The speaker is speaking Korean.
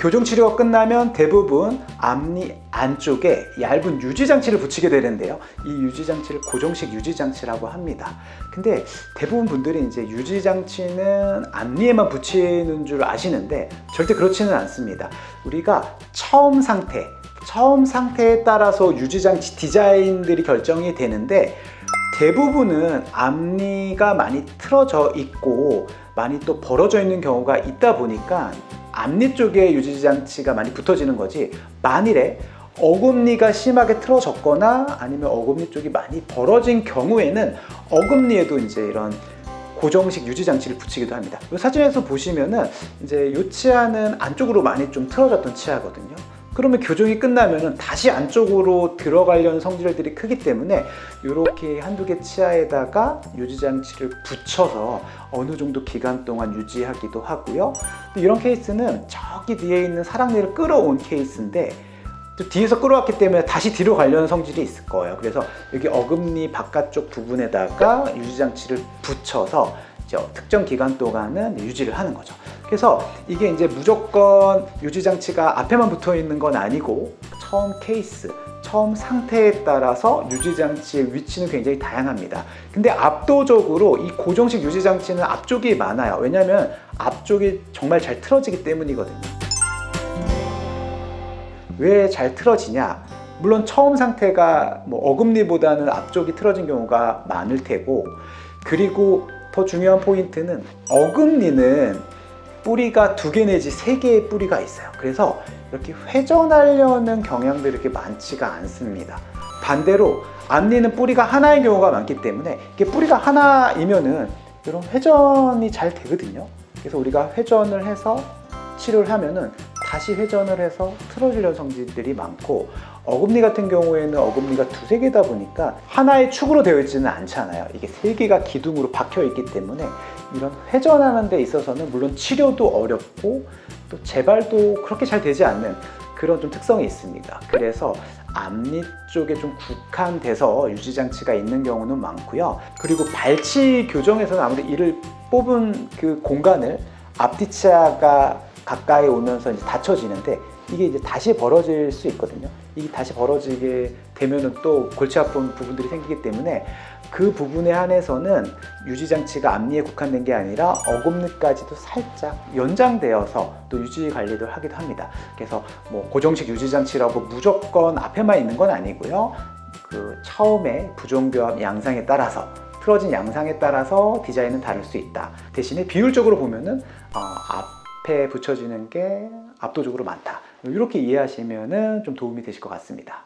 교정 치료가 끝나면 대부분 앞니 안쪽에 얇은 유지장치를 붙이게 되는데요. 이 유지장치를 고정식 유지장치라고 합니다. 근데 대부분 분들이 이제 유지장치는 앞니에만 붙이는 줄 아시는데 절대 그렇지는 않습니다. 우리가 처음 상태에 따라서 유지장치 디자인들이 결정이 되는데, 대부분은 앞니가 많이 틀어져 있고 많이 또 벌어져 있는 경우가 있다 보니까 앞니 쪽에 유지장치가 많이 붙어지는 거지, 만일에 어금니가 심하게 틀어졌거나 아니면 어금니 쪽이 많이 벌어진 경우에는 어금니에도 이제 이런 고정식 유지장치를 붙이기도 합니다. 이 사진에서 보시면은 이제 이 치아는 안쪽으로 많이 좀 틀어졌던 치아거든요. 그러면 교정이 끝나면은 다시 안쪽으로 들어가려는 성질들이 크기 때문에 이렇게 한두 개 치아에다가 유지장치를 붙여서 어느 정도 기간 동안 유지하기도 하고요. 또 이런 케이스는 저기 뒤에 있는 사랑니를 끌어온 케이스인데, 또 뒤에서 끌어왔기 때문에 다시 뒤로 가려는 성질이 있을 거예요. 그래서 여기 어금니 바깥쪽 부분에다가 유지장치를 붙여서 특정 기간 동안은 유지를 하는 거죠. 그래서 이게 이제 무조건 유지장치가 앞에만 붙어 있는 건 아니고, 처음 케이스, 처음 상태에 따라서 유지장치의 위치는 굉장히 다양합니다. 근데 압도적으로 이 고정식 유지장치는 앞쪽이 많아요. 왜냐하면 앞쪽이 정말 잘 틀어지기 때문이거든요. 왜 잘 틀어지냐? 물론 처음 상태가 어금니보다는 앞쪽이 틀어진 경우가 많을 테고, 그리고 더 중요한 포인트는 어금니는 뿌리가 2개 내지 3개의 뿌리가 있어요. 그래서 이렇게 회전하려는 경향들이 이렇게 많지가 않습니다. 반대로 앞니는 뿌리가 하나인 경우가 많기 때문에, 이게 뿌리가 하나이면은 이런 회전이 잘 되거든요. 그래서 우리가 회전을 해서 치료를 하면은 다시 회전을 해서 틀어주려는 성질들이 많고, 어금니 같은 경우에는 어금니가 2-3개다 보니까 하나의 축으로 되어 있지는 않잖아요. 이게 3개가 기둥으로 박혀 있기 때문에 이런 회전하는 데 있어서는 물론 치료도 어렵고 또 재발도 그렇게 잘 되지 않는 그런 좀 특성이 있습니다. 그래서 앞니 쪽에 좀 국한돼서 유지장치가 있는 경우는 많고요. 그리고 발치 교정에서는 아무래도 이를 뽑은 그 공간을 앞뒤 치아가 가까이 오면서 이제 닫혀지는데, 이게 이제 다시 벌어질 수 있거든요. 이게 다시 벌어지게 되면은 또 골치 아픈 부분들이 생기기 때문에, 그 부분에 한해서는 유지장치가 앞니에 국한된 게 아니라 어금니까지도 살짝 연장되어서 또 유지 관리를 하기도 합니다. 그래서 고정식 유지장치라고 무조건 앞에만 있는 건 아니고요. 그 처음에 부종교합 양상에 따라서, 틀어진 양상에 따라서 디자인은 다를 수 있다. 대신에 비율적으로 보면은 앞에 붙여지는 게 압도적으로 많다. 이렇게 이해하시면 좀 도움이 되실 것 같습니다.